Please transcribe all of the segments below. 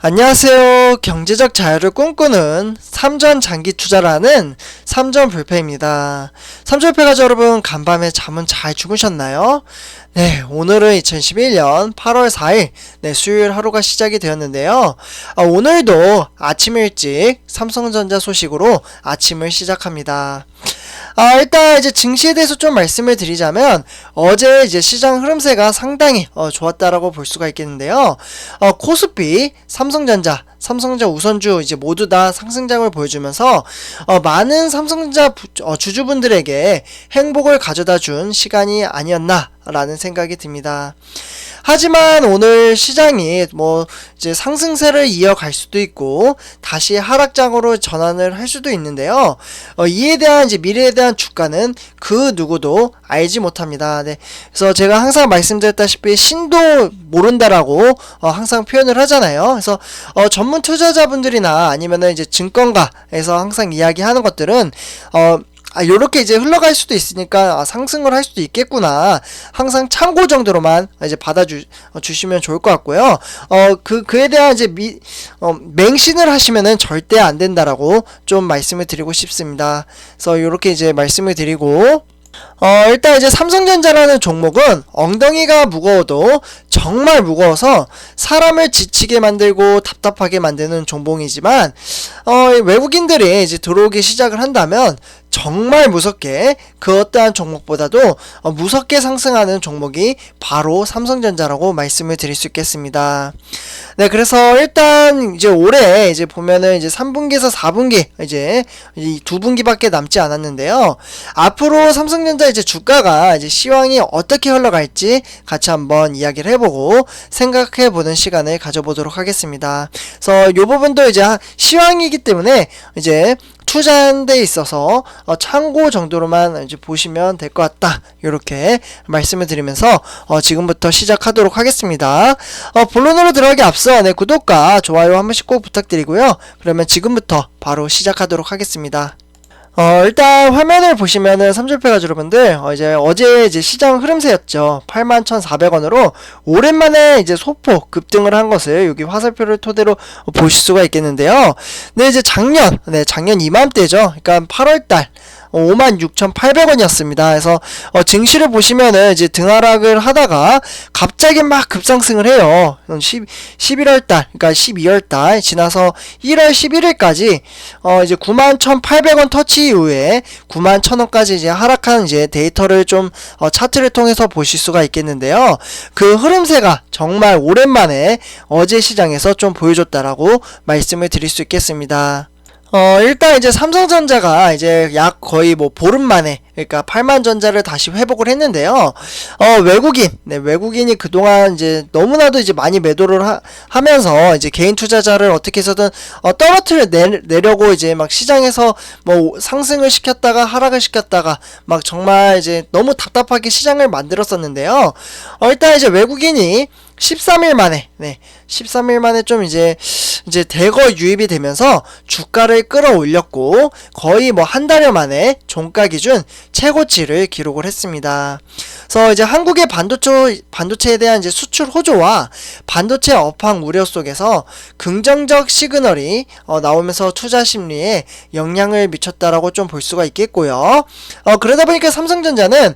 안녕하세요. 경제적 자유를 꿈꾸는 삼전 장기 투자라는 삼전불패입니다. 삼전불패 가족 여러분, 간밤에 잠은 잘 주무셨나요? 네, 오늘은 2011년 8월 4일 수요일 하루가 시작이 되었는데요. 오늘도 아침 일찍 삼성전자 소식으로 아침을 시작합니다. 일단 이제 증시에 대해서 좀 말씀을 드리자면, 어제 이제 시장 흐름세가 상당히 좋았다라고 볼 수가 있겠는데요. 코스피, 삼성전자 우선주 이제 모두 다 상승장을 보여주면서 많은 삼성전자 주주분들에게 행복을 가져다 준 시간이 아니었나라는 생각이 듭니다. 하지만 오늘 시장이 이제 상승세를 이어갈 수도 있고 다시 하락장으로 전환을 할 수도 있는데요. 이에 대한 이제 미래에 대한 주가는 그 누구도 알지 못합니다. 네. 그래서 제가 항상 말씀드렸다시피 신도 모른다라고 항상 표현을 하잖아요. 그래서 전문 투자자분들이나 아니면은 이제 증권가에서 항상 이야기하는 것들은 요렇게 이제 흘러갈 수도 있으니까 상승을 할 수도 있겠구나, 항상 참고 정도로만 이제 주시면 좋을 것 같고요. 그에 대한 이제 맹신을 하시면은 절대 안 된다라고 좀 말씀을 드리고 싶습니다. 그래서 요렇게 이제 말씀을 드리고, 일단 이제 삼성전자라는 종목은 엉덩이가 무거워도 정말 무거워서 사람을 지치게 만들고 답답하게 만드는 종목이지만, 외국인들이 이제 들어오기 시작을 한다면 정말 무섭게, 그 어떠한 종목보다도 무섭게 상승하는 종목이 바로 삼성전자라고 말씀을 드릴 수 있겠습니다. 네, 그래서 일단 이제 올해 이제 보면은 이제 3분기에서 4분기 이제 이 2분기밖에 남지 않았는데요. 앞으로 삼성전자 이제 주가가 이제 시황이 어떻게 흘러갈지 같이 한번 이야기를 해보고 생각해보는 시간을 가져보도록 하겠습니다. 그래서 이 부분도 이제 시황이기 때문에 이제 투자하는 데 있어서 참고 정도로만 이제 보시면 될 것 같다, 이렇게 말씀을 드리면서 지금부터 시작하도록 하겠습니다. 본론으로 들어가기 앞서 구독과 좋아요 한 번씩 꼭 부탁드리고요. 그러면 지금부터 바로 시작하도록 하겠습니다. 일단 화면을 보시면은 삼전패 가족 여러분들, 어제 이제 시장 흐름세였죠. 81,400원으로 오랜만에 이제 소폭 급등을 한 것을 여기 화살표를 토대로 보실 수가 있겠는데요. 네, 이제 작년 이맘때죠. 그러니까 8월달 56,800원이었습니다. 그래서 증시를 보시면은 이제 등하락을 하다가 갑자기 막 급상승을 해요. 11월달, 그러니까 12월달 지나서 1월 11일까지 이제 91,800원 터치 이후에 91,000원까지 이제 하락한 이제 데이터를 좀 차트를 통해서 보실 수가 있겠는데요. 그 흐름세가 정말 오랜만에 어제 시장에서 좀 보여줬다라고 말씀을 드릴 수 있겠습니다. 일단 이제 삼성전자가 이제 약 거의 보름 만에, 그러니까 8만전자를 다시 회복을 했는데요. 외국인이 그동안 이제 너무나도 이제 많이 매도를 하면서 이제 개인 투자자를 어떻게 해서든 떨어뜨려 내려고 이제 막 시장에서 상승을 시켰다가 하락을 시켰다가 막 정말 이제 너무 답답하게 시장을 만들었었는데요. 일단 이제 외국인이 13일 만에 좀 이제 대거 유입이 되면서 주가를 끌어올렸고, 거의 한 달여 만에 종가 기준 최고치를 기록을 했습니다. 그래서 이제 한국의 반도체에 대한 이제 수출 호조와 반도체 업황 우려 속에서 긍정적 시그널이 나오면서 투자 심리에 영향을 미쳤다라고 좀 볼 수가 있겠고요. 그러다 보니까 삼성전자는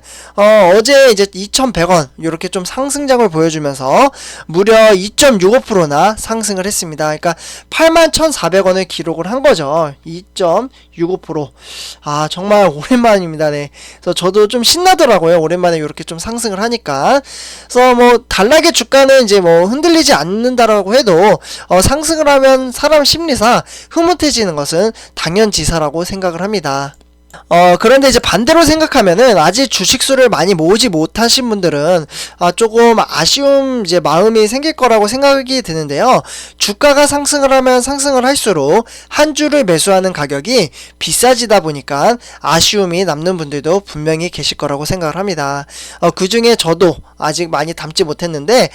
어제 이제 2,100원 이렇게 좀 상승장을 보여주면서 무려 2.65%나 상승을 했습니다. 그러니까 81,400원을 기록을 한 거죠. 2.65%. 정말 오랜만입니다. 네. 그래서 저도 좀 신나더라고요. 오랜만에 이렇게 좀 상승을 하니까. 그래서 단락의 주가는 이제 흔들리지 않는다라고 해도 상승을 하면 사람 심리상 흐뭇해지는 것은 당연지사라고 생각을 합니다. 그런데 이제 반대로 생각하면은 아직 주식수를 많이 모으지 못하신 분들은 조금 아쉬움 이제 마음이 생길 거라고 생각이 드는데요. 주가가 상승을 하면 상승을 할수록 한 주를 매수하는 가격이 비싸지다 보니까 아쉬움이 남는 분들도 분명히 계실 거라고 생각을 합니다. 그 중에 저도 아직 많이 담지 못했는데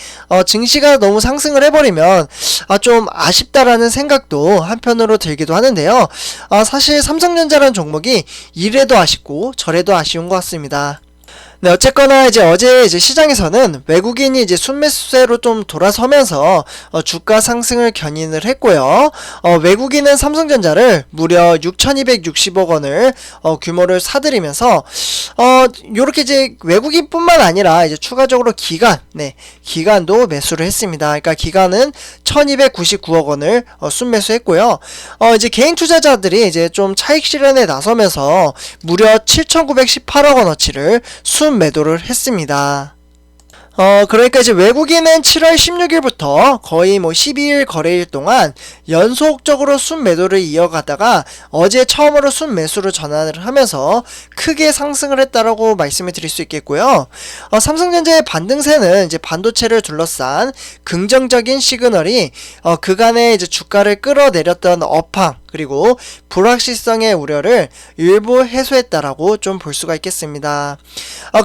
증시가 너무 상승을 해버리면 좀 아쉽다라는 생각도 한편으로 들기도 하는데요. 사실 삼성전자라는 종목이 이래도 아쉽고 저래도 아쉬운 것 같습니다. 네, 어쨌거나 이제 어제 이제 시장에서는 외국인이 이제 순매수세로 좀 돌아서면서 주가 상승을 견인을 했고요. 외국인은 삼성전자를 무려 6,260억 원을 규모를 사들이면서 요렇게 이제 외국인뿐만 아니라 이제 추가적으로 기관도 매수를 했습니다. 그러니까 기관은 1,299억 원을 순매수했고요. 이제 개인 투자자들이 이제 좀 차익 실현에 나서면서 무려 7,918억 원어치를 순매도를 했습니다. 그러니까 이제 외국인은 7월 16일부터 거의 뭐 12일 거래일 동안 연속적으로 순매도를 이어가다가 어제 처음으로 순매수로 전환을 하면서 크게 상승을 했다라고 말씀을 드릴 수 있겠고요. 삼성전자의 반등세는 이제 반도체를 둘러싼 긍정적인 시그널이 그간의 이제 주가를 끌어내렸던 업황 그리고 불확실성의 우려를 일부 해소했다라고 좀 볼 수가 있겠습니다.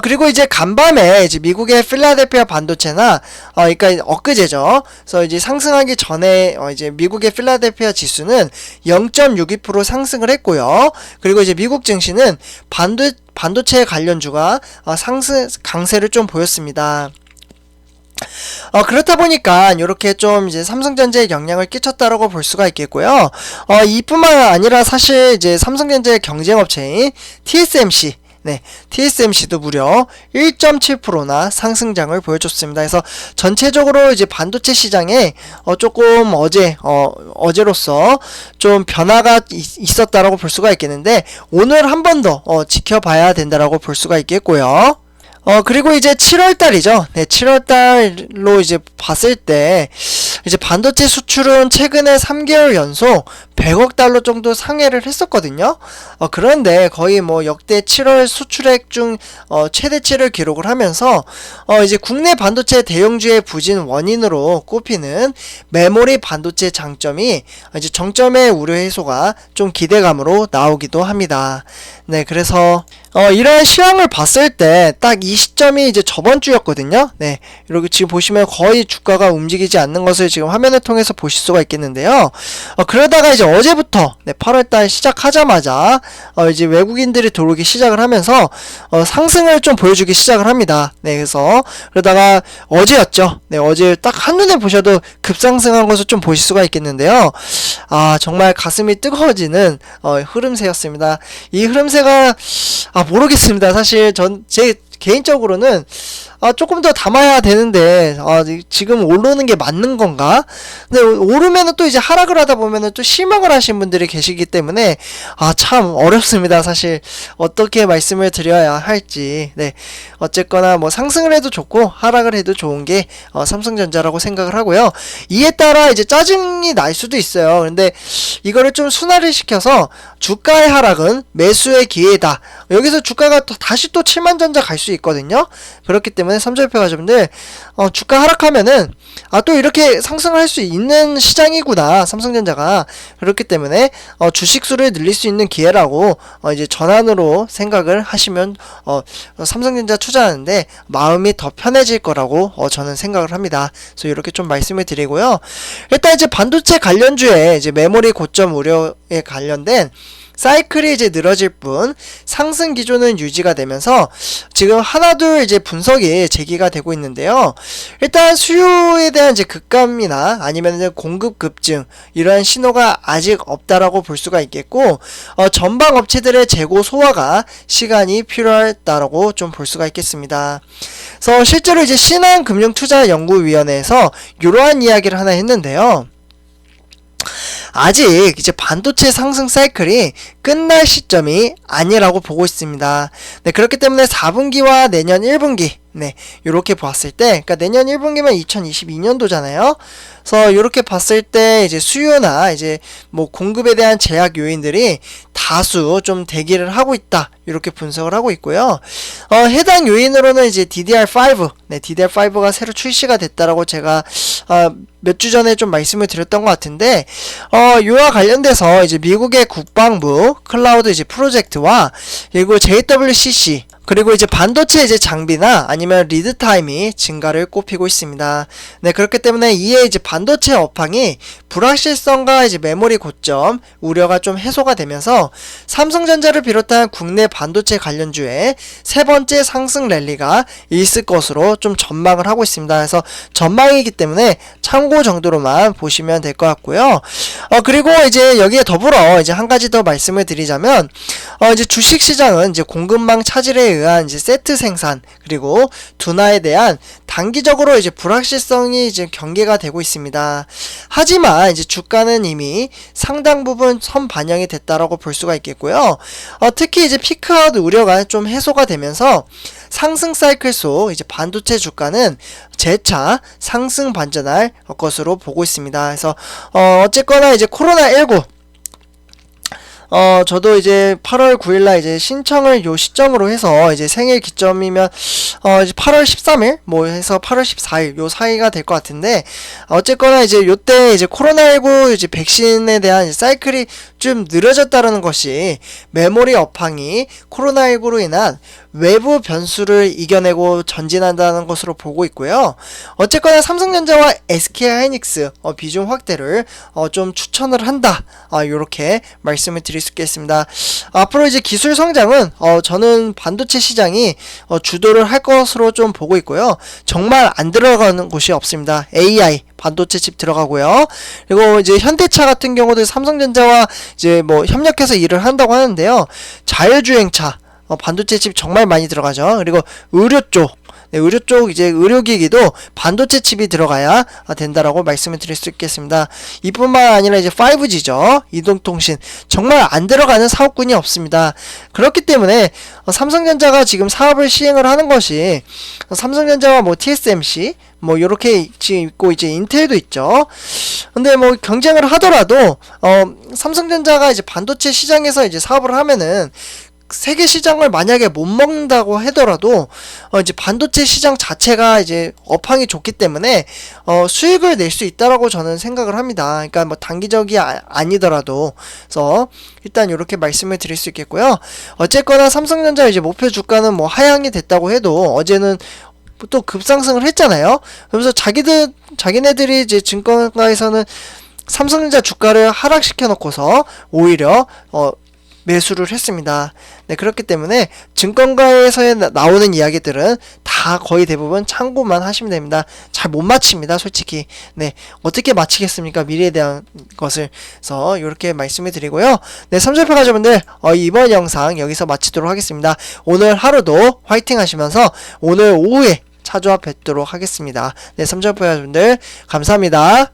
그리고 이제 간밤에 이제 미국의 필라델피아 반도체나 그러니까 엊그제죠. 그래서 이제 상승하기 전에 이제 미국의 필라델피아 지수는 0.62% 상승을 했고요. 그리고 이제 미국 증시는 반도체 관련주가 상승 강세를 좀 보였습니다. 그렇다 보니까 이렇게 좀 이제 삼성전자에 영향을 끼쳤다라고 볼 수가 있겠고요. 이뿐만 아니라 사실 이제 삼성전자의 경쟁업체인 TSMC도 무려 1.7%나 상승장을 보여줬습니다. 그래서 전체적으로 이제 반도체 시장에 조금 어제로서 좀 변화가 있었다라고 볼 수가 있겠는데 오늘 한 번 더 지켜봐야 된다라고 볼 수가 있겠고요. 그리고 이제 7월달이죠. 네, 7월달로 이제 봤을 때, 이제 반도체 수출은 최근에 3개월 연속 100억 달러 정도 상회를 했었거든요. 그런데 거의 뭐 역대 7월 수출액 중 최대치를 기록을 하면서 이제 국내 반도체 대형주의 부진 원인으로 꼽히는 메모리 반도체 장점이 이제 정점의 우려 해소가 좀 기대감으로 나오기도 합니다. 네, 그래서 이런 시황을 봤을 때 딱 이 시점이 이제 저번 주였거든요. 네, 이렇게 지금 보시면 거의 주가가 움직이지 않는 것을 지금 화면을 통해서 보실 수가 있겠는데요. 그러다가 이제 어제부터 8월달 시작하자마자 이제 외국인들이 들어오기 시작을 하면서 상승을 좀 보여주기 시작을 합니다. 네, 그래서 그러다가 어제였죠. 네, 어제 딱 한눈에 보셔도 급상승한 것을 좀 보실 수가 있겠는데요. 정말 가슴이 뜨거워지는 흐름세였습니다. 이 흐름세가 모르겠습니다. 사실 제 개인적으로는 조금 더 담아야 되는데 지금 오르는 게 맞는 건가? 근데 오르면은 또 이제 하락을 하다 보면은 또 실망을 하신 분들이 계시기 때문에 참 어렵습니다. 사실 어떻게 말씀을 드려야 할지. 네, 어쨌거나 뭐 상승을 해도 좋고 하락을 해도 좋은 게 삼성전자라고 생각을 하고요. 이에 따라 이제 짜증이 날 수도 있어요. 근데 이거를 좀 순화를 시켜서 주가의 하락은 매수의 기회다. 여기서 주가가 다시 또 7만전자 갈 수 있거든요. 그렇기 때문에 삼성전자 가족분들 주가 하락하면은 또 이렇게 상승을 할 수 있는 시장이구나 삼성전자가. 그렇기 때문에 주식수를 늘릴 수 있는 기회라고 이제 전환으로 생각을 하시면 삼성전자 투자하는데 마음이 더 편해질 거라고 저는 생각을 합니다. 그래서 이렇게 좀 말씀을 드리고요. 일단 이제 반도체 관련주에 이제 메모리 고점 우려에 관련된 사이클이 이제 늘어질 뿐 상승 기조는 유지가 되면서 지금 하나둘 이제 분석이 제기가 되고 있는데요. 일단 수요에 대한 이제 급감이나 아니면 이제 공급 급증 이러한 신호가 아직 없다라고 볼 수가 있겠고 전방 업체들의 재고 소화가 시간이 필요하다라고 좀 볼 수가 있겠습니다. 그래서 실제로 이제 신한금융투자연구위원회에서 이러한 이야기를 하나 했는데요. 아직 이제 반도체 상승 사이클이 끝날 시점이 아니라고 보고 있습니다. 네, 그렇기 때문에 4분기와 내년 1분기 요렇게 봤을 때, 그러니까 내년 1분기면 2022년도잖아요. 그래서 요렇게 봤을 때 이제 수요나 이제 뭐 공급에 대한 제약 요인들이 다수 좀 대기를 하고 있다. 이렇게 분석을 하고 있고요. 해당 요인으로는 이제 DDR5, DDR5가 새로 출시가 됐다라고 제가 몇 주 전에 좀 말씀을 드렸던 것 같은데, 이와 관련돼서 이제 미국의 국방부 클라우드 이제 프로젝트와 그리고 JWCC 그리고 이제 반도체 이제 장비나 아니면 리드 타임이 증가를 꼽히고 있습니다. 네, 그렇기 때문에 이에 이제 반도체 업황이 불확실성과 이제 메모리 고점 우려가 좀 해소가 되면서 삼성전자를 비롯한 국내 반도체 관련주에 세 번째 상승 랠리가 있을 것으로 좀 전망을 하고 있습니다. 그래서 전망이기 때문에 참고 정도로만 보시면 될 것 같고요. 그리고 이제 여기에 더불어 이제 한 가지 더 말씀을 드리자면 이제 주식 시장은 이제 공급망 차질에 의한 이제 세트 생산 그리고 둔화에 대한 단기적으로 이제 불확실성이 이제 경계가 되고 있습니다. 하지만 이제 주가는 이미 상당 부분 선 반영이 됐다라고 볼 수가 있겠고요. 특히 이제 피크아웃 우려가 좀 해소가 되면서 상승 사이클 속 이제 반도체 주가는 재차 상승 반전할 것으로 보고 있습니다. 그래서 어쨌거나 이제 코로나19 저도 이제 8월 9일날 이제 신청을 요 시점으로 해서 이제 생일 기점이면 이제 8월 13일 뭐 해서 8월 14일 요 사이가 될 것 같은데 어쨌거나 이제 요때 이제 코로나19 이제 백신에 대한 이제 사이클이 좀 느려졌다라는 것이 메모리 업황이 코로나19로 인한 외부 변수를 이겨내고 전진한다는 것으로 보고 있고요. 어쨌거나 삼성전자와 SK하이닉스 비중 확대를 좀 추천을 한다. 요렇게 말씀을 드릴 수 있겠습니다. 앞으로 이제 기술 성장은 저는 반도체 시장이 주도를 할 것으로 좀 보고 있고요. 정말 안 들어가는 곳이 없습니다. AI 반도체 칩 들어가고요. 그리고 이제 현대차 같은 경우도 삼성전자와 이제 뭐 협력해서 일을 한다고 하는데요. 자율주행차 반도체 칩 정말 많이 들어가죠. 그리고 의료 쪽, 네, 의료 쪽 이제 의료기기도 반도체 칩이 들어가야 된다라고 말씀을 드릴 수 있겠습니다. 이뿐만 아니라 이제 5G죠. 이동통신 정말 안 들어가는 사업군이 없습니다. 그렇기 때문에 삼성전자가 지금 사업을 시행을 하는 것이 삼성전자와 뭐 TSMC 뭐 요렇게 있고 이제 인텔도 있죠. 근데 뭐 경쟁을 하더라도 삼성전자가 이제 반도체 시장에서 이제 사업을 하면은 세계 시장을 만약에 못 먹는다고 하더라도 이제 반도체 시장 자체가 이제 업황이 좋기 때문에 수익을 낼 수 있다라고 저는 생각을 합니다. 그러니까 뭐 단기적이 아니더라도 그래서 일단 이렇게 말씀을 드릴 수 있겠고요. 어쨌거나 삼성전자 이제 목표 주가는 뭐 하향이 됐다고 해도 어제는 또 급상승을 했잖아요. 그러면서 자기네들이 이제 증권가에서는 삼성전자 주가를 하락시켜 놓고서 오히려 매수를 했습니다. 네, 그렇기 때문에 증권가에서 나오는 이야기들은 다 거의 대부분 참고만 하시면 됩니다. 잘 못 맞춥니다, 솔직히. 네, 어떻게 맞히겠습니까? 미래에 대한 것을. 그래서 이렇게 말씀을 드리고요. 네, 삼성표 가족분들 이번 영상 여기서 마치도록 하겠습니다. 오늘 하루도 화이팅 하시면서 오늘 오후에 찾아와 뵙도록 하겠습니다. 네, 삼성표 가족분들 감사합니다.